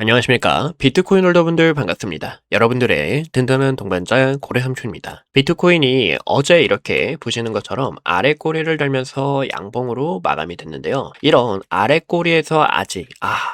안녕하십니까. 비트코인 홀더분들 반갑습니다. 여러분들의 든든한 동반자 고래삼촌입니다. 비트코인이 어제 이렇게 보시는 것처럼 아래 꼬리를 달면서 양봉으로 마감이 됐는데요. 이런 아래 꼬리에서 아직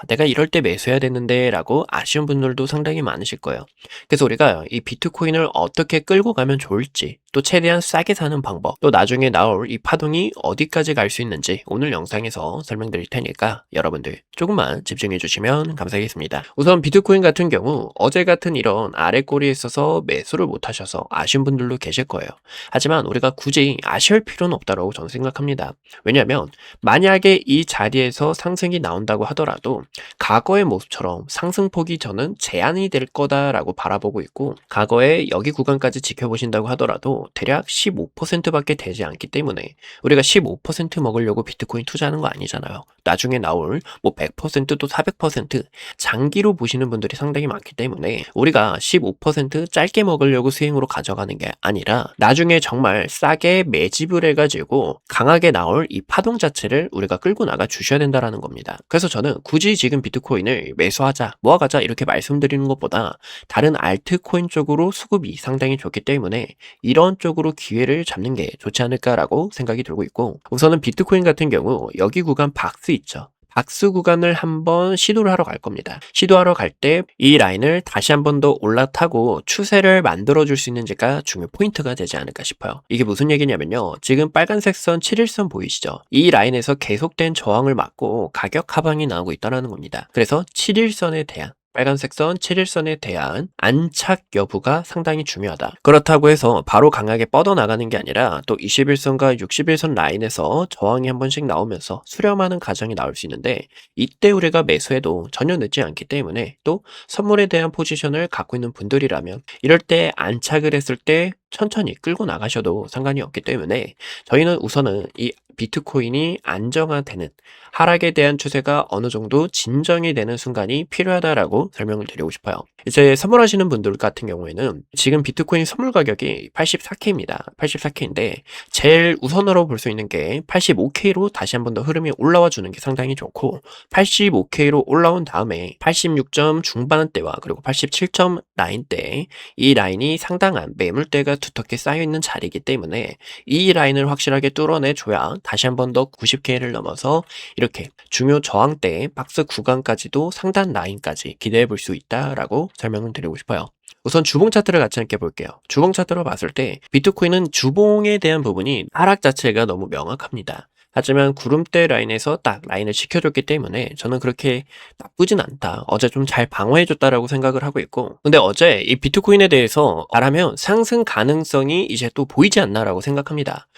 내가 이럴 때 매수해야 되는데 라고 아쉬운 분들도 상당히 많으실 거예요. 그래서 우리가 이 비트코인을 어떻게 끌고 가면 좋을지, 또 최대한 싸게 사는 방법, 또 나중에 나올 이 파동이 어디까지 갈 수 있는지 오늘 영상에서 설명드릴 테니까 여러분들 조금만 집중해 주시면 감사하겠습니다. 우선 비트코인 같은 경우 어제 같은 이런 아래 꼬리에 있어서 매수를 못 하셔서 아쉬운 분들도 계실 거예요. 하지만 우리가 굳이 아쉬울 필요는 없다고 저는 생각합니다. 왜냐하면 만약에 이 자리에서 상승이 나온다고 하더라도 과거의 모습처럼 상승폭이 저는 제한이 될 거다라고 바라보고 있고, 과거에 여기 구간까지 지켜보신다고 하더라도 대략 15%밖에 되지 않기 때문에 우리가 15% 먹으려고 비트코인 투자하는 거 아니잖아요. 나중에 나올 100%도 400% 장기로 보시는 분들이 상당히 많기 때문에 우리가 15% 짧게 먹으려고 스윙으로 가져가는 게 아니라 나중에 정말 싸게 매집을 해가지고 강하게 나올 이 파동 자체를 우리가 끌고 나가 주셔야 된다라는 겁니다. 그래서 저는 굳이 지금 비트코인을 매수하자, 모아가자 이렇게 말씀드리는 것보다 다른 알트코인 쪽으로 수급이 상당히 좋기 때문에 이런 쪽으로 기회를 잡는 게 좋지 않을까라고 생각이 들고 있고, 우선은 비트코인 같은 경우 여기 구간 박스 있죠. 박스 구간을 한번 시도를 하러 갈 겁니다. 시도하러 갈 때 이 라인을 다시 한 번 더 올라타고 추세를 만들어 줄 수 있는지가 중요 포인트가 되지 않을까 싶어요. 이게 무슨 얘기냐면요. 지금 빨간색 선 7일선 보이시죠? 이 라인에서 계속된 저항을 막고 가격 하방이 나오고 있다는 겁니다. 그래서 7일선에 대한 빨간색 선 7일선에 대한 안착 여부가 상당히 중요하다. 그렇다고 해서 바로 강하게 뻗어나가는 게 아니라 또 21선과 61선 라인에서 저항이 한 번씩 나오면서 수렴하는 과정이 나올 수 있는데, 이때 우리가 매수해도 전혀 늦지 않기 때문에, 또 선물에 대한 포지션을 갖고 있는 분들이라면 이럴 때 안착을 했을 때 천천히 끌고 나가셔도 상관이 없기 때문에 저희는 우선은 이 비트코인이 안정화되는, 하락에 대한 추세가 어느 정도 진정이 되는 순간이 필요하다라고 설명을 드리고 싶어요. 이제 선물하시는 분들 같은 경우에는 지금 비트코인 선물 가격이 84K입니다. 84K인데 제일 우선으로 볼 수 있는 게 85K로 다시 한 번 더 흐름이 올라와 주는 게 상당히 좋고, 85K로 올라온 다음에 86점 중반대와 그리고 87점 라인대, 이 라인이 상당한 매물대가 두텁게 쌓여 있는 자리이기 때문에 이 라인을 확실하게 뚫어내 줘야 다시 한 번 더 90K를 넘어서 이렇게 중요 저항대 박스 구간까지도 상단 라인까지 기대해 볼 수 있다라고 설명을 드리고 싶어요. 우선 주봉 차트를 같이 함께 볼게요. 주봉 차트로 봤을 때 비트코인은 주봉에 대한 부분이 하락 자체가 너무 명확합니다. 하지만 구름대 라인에서 딱 라인을 지켜줬기 때문에 저는 그렇게 나쁘진 않다, 어제 좀 잘 방어해줬다라고 생각을 하고 있고, 근데 어제 이 비트코인에 대해서 말하면 상승 가능성이 이제 또 보이지 않나라고 생각합니다.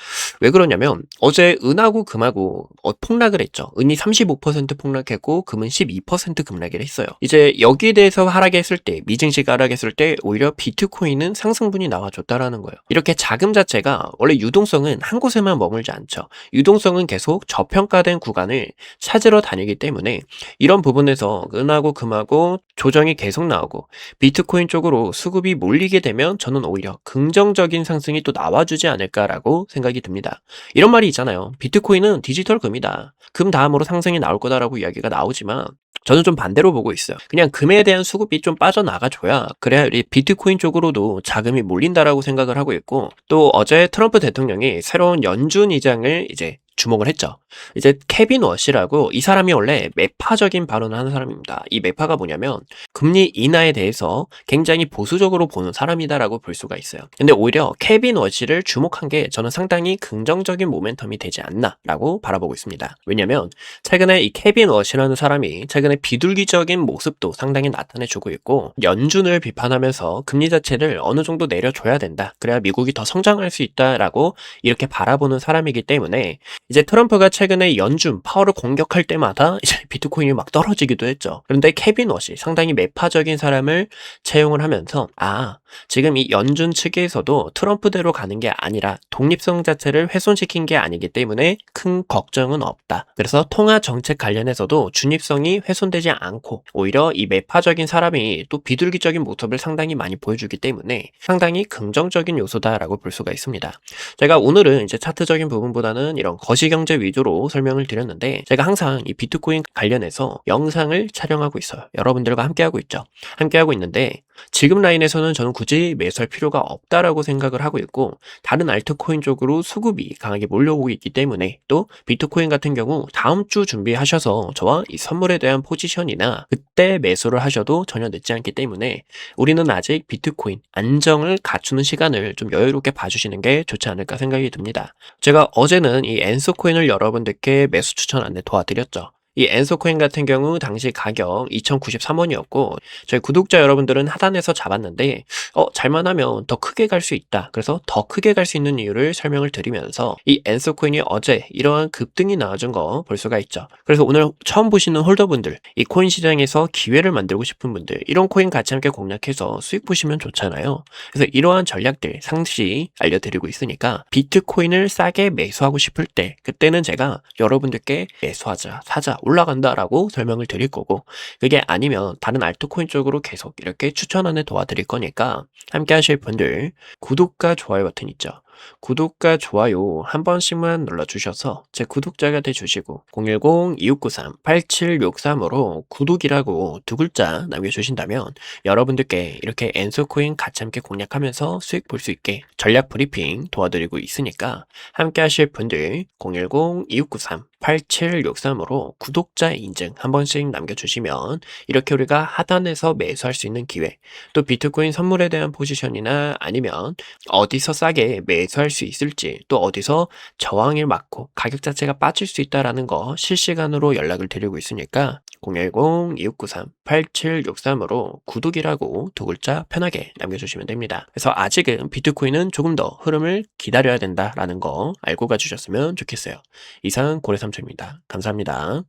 왜 그러냐면 어제 은하고 금하고 폭락을 했죠. 은이 35% 폭락했고 금은 12% 급락을 했어요. 이제 여기에 대해서 하락했을 때, 미증시 하락했을 때 오히려 비트코인은 상승분이 나와줬다라는 거예요. 이렇게 자금 자체가 원래 유동성은 한 곳에만 머물지 않죠. 유동성은 계속 저평가된 구간을 찾으러 다니기 때문에 이런 부분에서 은하고 금하고 조정이 계속 나오고 비트코인 쪽으로 수급이 몰리게 되면 저는 오히려 긍정적인 상승이 또 나와주지 않을까라고 생각이 듭니다. 이런 말이 있잖아요. 비트코인은 디지털 금이다. 금 다음으로 상승이 나올 거다라고 이야기가 나오지만 저는 좀 반대로 보고 있어요. 그냥 금에 대한 수급이 좀 빠져나가줘야, 그래야 우리 비트코인 쪽으로도 자금이 몰린다라고 생각을 하고 있고, 또 어제 트럼프 대통령이 새로운 연준 의장을 이제 주목을 했죠. 이제 케빈 워시라고, 이 사람이 원래 매파적인 발언을 하는 사람입니다. 이 매파가 뭐냐면 금리 인하에 대해서 굉장히 보수적으로 보는 사람이다라고 볼 수가 있어요. 근데 오히려 케빈 워시를 주목한 게 저는 상당히 긍정적인 모멘텀이 되지 않나라고 바라보고 있습니다. 왜냐면 최근에 이 케빈 워시라는 사람이 최근에 비둘기적인 모습도 상당히 나타내주고 있고, 연준을 비판하면서 금리 자체를 어느 정도 내려줘야 된다, 그래야 미국이 더 성장할 수 있다라고 이렇게 바라보는 사람이기 때문에 이제 트럼프가 최근에 연준 파월을 공격할 때마다 이제 비트코인이 막 떨어지기도 했죠. 그런데 케빈 워시, 상당히 매파적인 사람을 채용을 하면서 지금 이 연준 측에서도 트럼프대로 가는 게 아니라 독립성 자체를 훼손시킨 게 아니기 때문에 큰 걱정은 없다. 그래서 통화 정책 관련해서도 중립성이 훼손되지 않고 오히려 이 매파적인 사람이 또 비둘기적인 모습을 상당히 많이 보여주기 때문에 상당히 긍정적인 요소다라고 볼 수가 있습니다. 제가 오늘은 이제 차트적인 부분보다는 이런 거시경제 위주로 설명을 드렸는데 제가 항상 이 비트코인 관련해서 영상을 촬영하고 있어요. 여러분들과 함께하고 있죠. 함께하고 있는데 지금 라인에서는 저는 굳이 매수할 필요가 없다라고 생각을 하고 있고 다른 알트코인 쪽으로 수급이 강하게 몰려오고 있기 때문에 또 비트코인 같은 경우 다음 주 준비하셔서 저와 이 선물에 대한 포지션이나 그때 매수를 하셔도 전혀 늦지 않기 때문에 우리는 아직 비트코인 안정을 갖추는 시간을 좀 여유롭게 봐주시는 게 좋지 않을까 생각이 듭니다. 제가 어제는 이 엔소코인을 여러분들께 매수 추천 안내 도와드렸죠. 이 엔소코인 같은 경우 당시 가격 2,093원이었고 저희 구독자 여러분들은 하단에서 잡았는데 잘만 하면 더 크게 갈 수 있다. 그래서 더 크게 갈 수 있는 이유를 설명을 드리면서 이 엔소코인이 어제 이러한 급등이 나와준 거 볼 수가 있죠. 그래서 오늘 처음 보시는 홀더분들, 이 코인 시장에서 기회를 만들고 싶은 분들, 이런 코인 같이 함께 공략해서 수익 보시면 좋잖아요. 그래서 이러한 전략들 상시 알려드리고 있으니까 비트코인을 싸게 매수하고 싶을 때 그때는 제가 여러분들께 매수하자, 사자, 올라간다라고 설명을 드릴 거고 그게 아니면 다른 알트코인 쪽으로 계속 이렇게 추천안을 도와드릴 거니까 함께 하실 분들 구독과 좋아요 버튼 있죠. 구독과 좋아요 한 번씩만 눌러주셔서 제 구독자가 돼주시고 010-2693-8763으로 구독이라고 두 글자 남겨주신다면 여러분들께 이렇게 엔소코인 같이 함께 공략하면서 수익 볼 수 있게 전략 브리핑 도와드리고 있으니까 함께 하실 분들 010-2693-8763으로 구독자 인증 한 번씩 남겨주시면 이렇게 우리가 하단에서 매수할 수 있는 기회 또 비트코인 선물에 대한 포지션이나 아니면 어디서 싸게 매수할 수 있을지 또 어디서 저항을 맞고 가격 자체가 빠질 수 있다라는 거 실시간으로 연락을 드리고 있으니까 010-2693-8763으로 구독이라고 두 글자 편하게 남겨주시면 됩니다. 그래서 아직은 비트코인은 조금 더 흐름을 기다려야 된다라는 거 알고 가주셨으면 좋겠어요. 이상 고래삼촌입니다. 감사합니다.